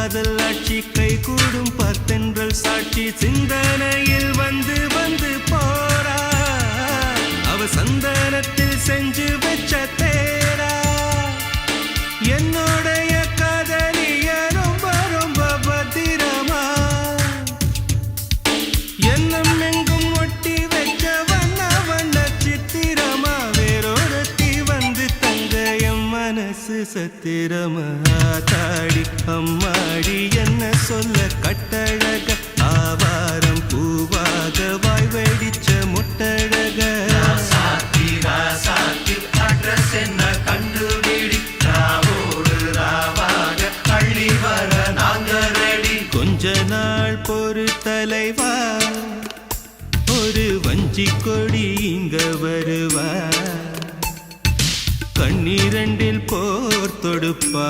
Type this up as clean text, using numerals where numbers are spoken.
காதல் ஆட்சி கை கூடும் பார்த்தென்றல் சாட்சி சிந்தனையில் வந்து வந்து போறா அவ சந்தனத்தில் செஞ்சு வச்ச தேரா என்னோடைய காதலிய ரொம்ப ரொம்ப பத்திரமா எண்ணம் எங்கும் ஒட்டி வச்ச வண்ண வண்ண சித்திரமா வேறொருத்தி வந்து தங்க என் மனசு சத்திரமா தாடி அம்மாடி என்ன சொல்ல கட்டழக ஆவாரம் பூவாக வாய் வெடிச்ச முட்டழக அட்ரஸ் என்ன கண்டுபிடி ராவோடு ராவாக அள்ளி வர நாங்க ரெடி கொஞ்ச நாள் பொறு தலைவா ஒரு வஞ்சி கொடி இங்க வருவா கண்ணீரண்டில் போர் தொடுப்பா